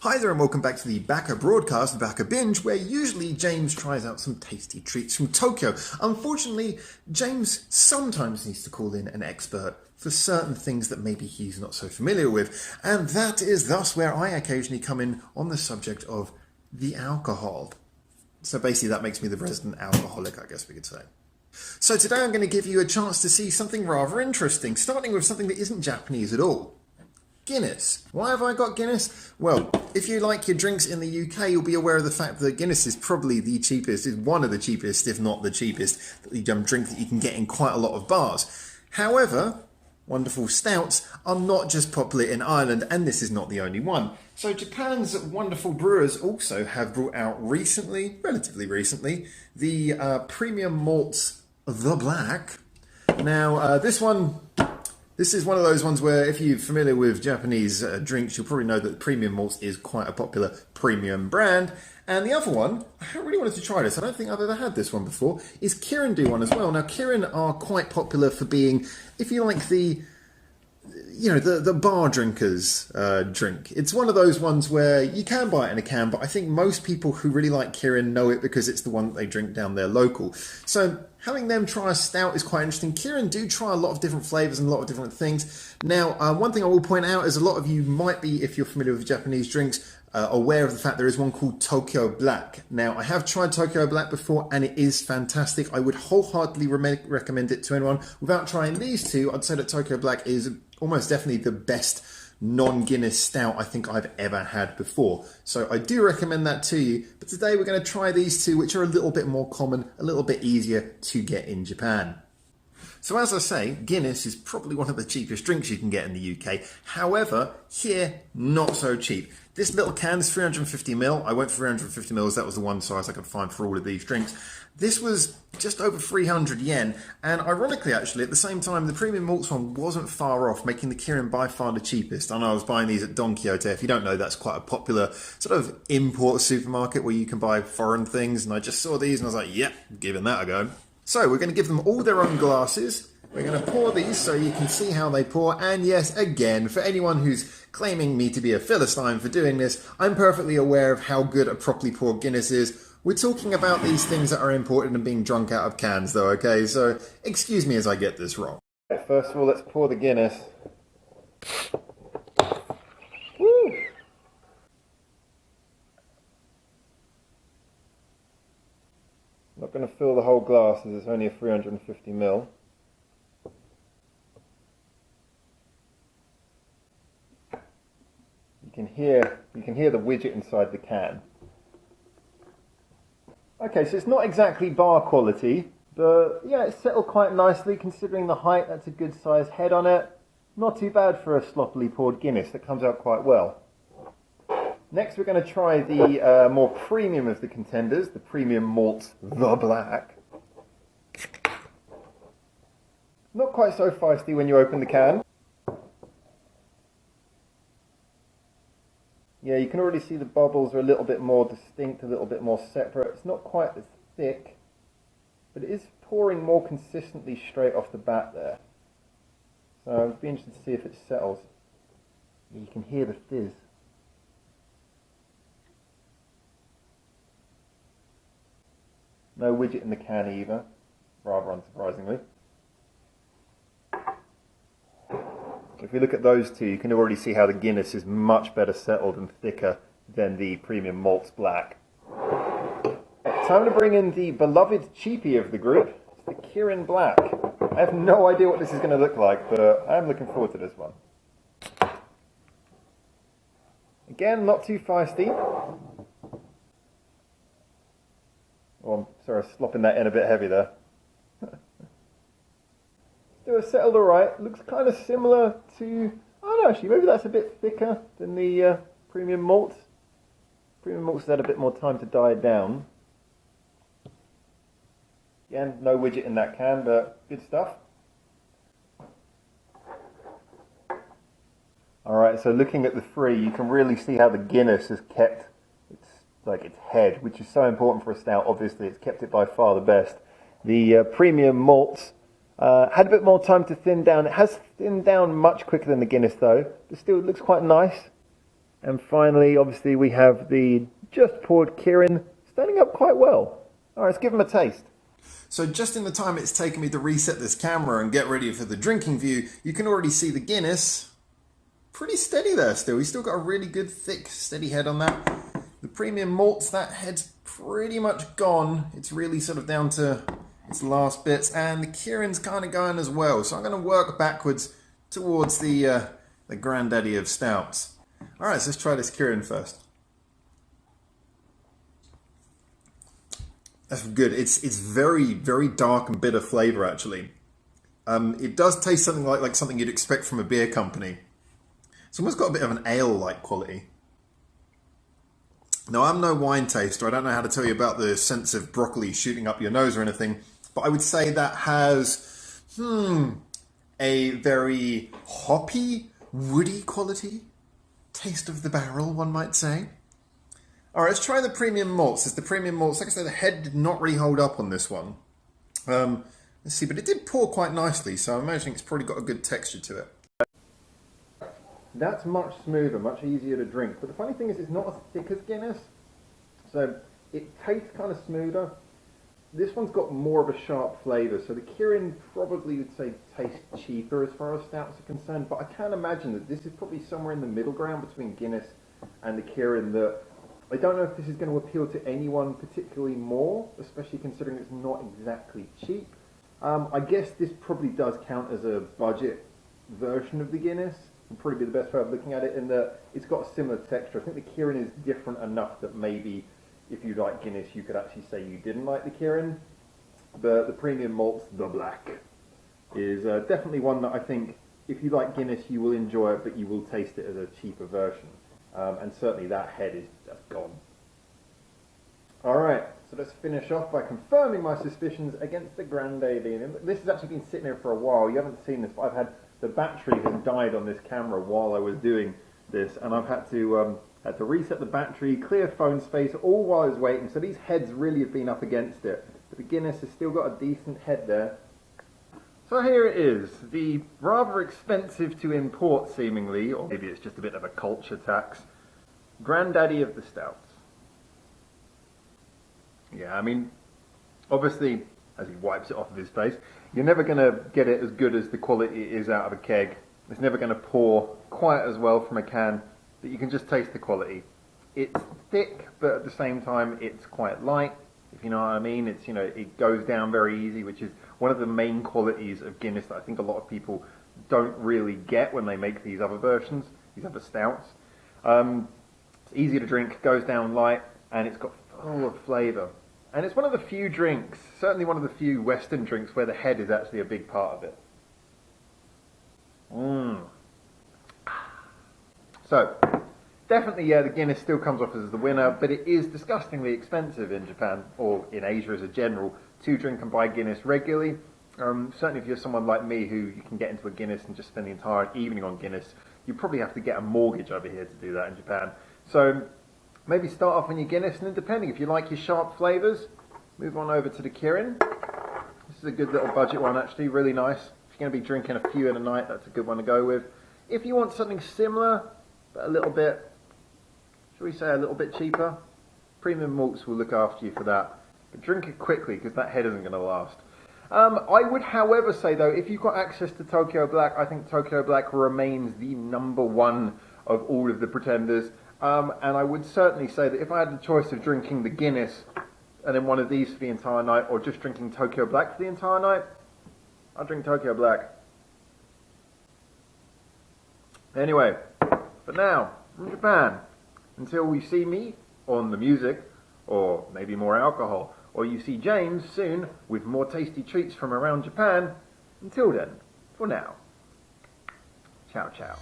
Hi there and welcome back to the Baka broadcast, Baka Binge, where usually James tries out some tasty treats from Tokyo. Unfortunately, James sometimes needs to call in an expert for certain things that maybe he's not so familiar with, and that is thus where I occasionally come in on the subject of the alcohol. So basically that makes me the resident alcoholic, I guess we could say. So today I'm going to give you a chance to see something rather interesting, starting with something that isn't Japanese at all. Guinness. Why have I got Guinness? Well, if you like your drinks in the UK, you'll be aware of the fact that Guinness is probably the cheapest, is one of the cheapest, if not the cheapest, drink that you can get in quite a lot of bars. However, wonderful stouts are not just popular in Ireland, and this is not the only one. So Japan's wonderful brewers also have brought out recently, relatively recently, the Premium Malts, the Black. Now, this is one of those ones where if you're familiar with Japanese drinks, you'll probably know that Premium Malts is quite a popular premium brand. And the other one, I really wanted to try this, I don't think I've ever had this one before, is Kirin do one as well. Now Kirin are quite popular for being, if you like, the bar drinkers drink. It's one of those ones where you can buy it in a can, but I think most people who really like Kirin know it because it's the one that they drink down there local. So having them try a stout is quite interesting. Kirin do try a lot of different flavours and a lot of different things. Now, one thing I will point out is a lot of you might be, if you're familiar with Japanese drinks, aware of the fact there is one called Tokyo Black. Now, I have tried Tokyo Black before and it is fantastic. I would wholeheartedly recommend it to anyone. Without trying these two, I'd say that Tokyo Black is almost definitely the best non-Guinness stout I think I've ever had before. So I do recommend that to you. But today we're going to try these two, which are a little bit more common, a little bit easier to get in Japan. So as I say, Guinness is probably one of the cheapest drinks you can get in the UK. However, here, not so cheap. This little can is 350ml. I went for 350ml, that was the one size I could find for all of these drinks. This was just over 300 yen, and ironically actually, at the same time, the Premium Malts one wasn't far off, making the Kirin by far the cheapest. I know I was buying these at Don Quixote. If you don't know, that's quite a popular sort of import supermarket where you can buy foreign things, and I just saw these and I was like, yep, giving that a go. So we're going to give them all their own glasses. We're going to pour these so you can see how they pour. And yes, again, for anyone who's claiming me to be a Philistine for doing this, I'm perfectly aware of how good a properly poured Guinness is. We're talking about these things that are imported and being drunk out of cans though, okay? So excuse me as I get this wrong. First of all, let's pour the Guinness. Woo! I'm not going to fill the whole glass as it's only a 350ml. You can hear the widget inside the can. Okay, so it's not exactly bar quality, but yeah, it's settled quite nicely considering the height. That's a good size head on it. Not too bad for a sloppily poured Guinness. That comes out quite well. Next, we're going to try the more premium of the contenders, the Premium Malts, the Black. Not quite so feisty when you open the can. Yeah, you can already see the bubbles are a little bit more distinct, a little bit more separate. It's not quite as thick, but it is pouring more consistently straight off the bat there. So I'd be interested to see if it settles. You can hear the fizz. No widget in the can either, rather unsurprisingly. If we look at those two, you can already see how the Guinness is much better settled and thicker than the Premium Malts Black. Time to bring in the beloved cheapie of the group, it's the Kirin Black. I have no idea what this is going to look like, but I'm looking forward to this one. Again, not too feisty. Oh, I'm sorry, slopping that in a bit heavy there. Still settled alright. Looks kind of similar to, I don't know actually, maybe that's a bit thicker than the Premium Malts. Premium Malts had a bit more time to die down. Again, no widget in that can, but good stuff. Alright, so looking at the three, you can really see how the Guinness has kept its head, which is so important for a stout. Obviously, it's kept it by far the best. The Premium Malts had a bit more time to thin down. It has thinned down much quicker than the Guinness though, but still it looks quite nice. And finally, obviously, we have the just poured Kirin standing up quite well. All right, let's give them a taste. So just in the time it's taken me to reset this camera and get ready for the drinking view, you can already see the Guinness pretty steady there still. He's still got a really good, thick, steady head on that. The Premium Malts, that head's pretty much gone. It's really sort of down to its last bits. And the Kirin's kind of going as well. So I'm going to work backwards towards the granddaddy of stouts. All right, so let's try this Kirin first. That's good. It's very, very dark and bitter flavour, actually. It does taste something like something you'd expect from a beer company. It's almost got a bit of an ale-like quality. Now, I'm no wine taster. I don't know how to tell you about the sense of broccoli shooting up your nose or anything, but I would say that has, a very hoppy, woody quality. Taste of the barrel, one might say. All right, let's try the Premium Malts. It's the Premium Malts. Like I said, the head did not really hold up on this one. Let's see, but it did pour quite nicely, so I'm imagining it's probably got a good texture to it. That's much smoother, much easier to drink. But the funny thing is it's not as thick as Guinness. So it tastes kind of smoother. This one's got more of a sharp flavour. So the Kirin probably would say tastes cheaper as far as stouts are concerned. But I can imagine that this is probably somewhere in the middle ground between Guinness and the Kirin. That I don't know if this is going to appeal to anyone particularly more, especially considering it's not exactly cheap. I guess this probably does count as a budget version of the Guinness. Would probably be the best way of looking at it, in that it's got a similar texture. I think the Kirin is different enough that maybe if you like Guinness, you could actually say you didn't like the Kirin. The Premium Malts, the black, is definitely one that I think if you like Guinness, you will enjoy it, but you will taste it as a cheaper version. And certainly that head is just gone. Alright, so let's finish off by confirming my suspicions against the Granddaddy. And this has actually been sitting here for a while. You haven't seen this, but I've had the battery has died on this camera while I was doing this, and I've had to reset the battery, clear phone space, all while I was waiting. So these heads really have been up against it. But the Guinness has still got a decent head there. So here it is, the rather expensive to import seemingly, or maybe it's just a bit of a culture tax, Granddaddy of the Stouts. Yeah, I mean, obviously, as he wipes it off of his face, you're never going to get it as good as the quality it is out of a keg. It's never going to pour quite as well from a can, but you can just taste the quality. It's thick, but at the same time, it's quite light, if you know what I mean. It's, it goes down very easy, which is one of the main qualities of Guinness that I think a lot of people don't really get when they make these other versions, these other stouts. It's easy to drink, goes down light, and it's got full of flavour. And it's one of the few drinks, certainly one of the few Western drinks, where the head is actually a big part of it. So, definitely, yeah, the Guinness still comes off as the winner, but it is disgustingly expensive in Japan, or in Asia as a general, to drink and buy Guinness regularly. Certainly if you're someone like me who you can get into a Guinness and just spend the entire evening on Guinness, you probably have to get a mortgage over here to do that in Japan. So, maybe start off on your Guinness, and then depending, if you like your sharp flavours, move on over to the Kirin. This is a good little budget one actually, really nice. If you're going to be drinking a few in a night, that's a good one to go with. If you want something similar, but a little bit, shall we say a little bit cheaper, Premium Malts will look after you for that. But drink it quickly, because that head isn't going to last. I would, however, say though, if you've got access to Tokyo Black, I think Tokyo Black remains the #1 of all of the pretenders. And I would certainly say that if I had the choice of drinking the Guinness and then one of these for the entire night, or just drinking Tokyo Black for the entire night, I'd drink Tokyo Black. Anyway, for now, from Japan, until we see me on the music, or maybe more alcohol, or you see James soon with more tasty treats from around Japan, until then, for now, ciao ciao.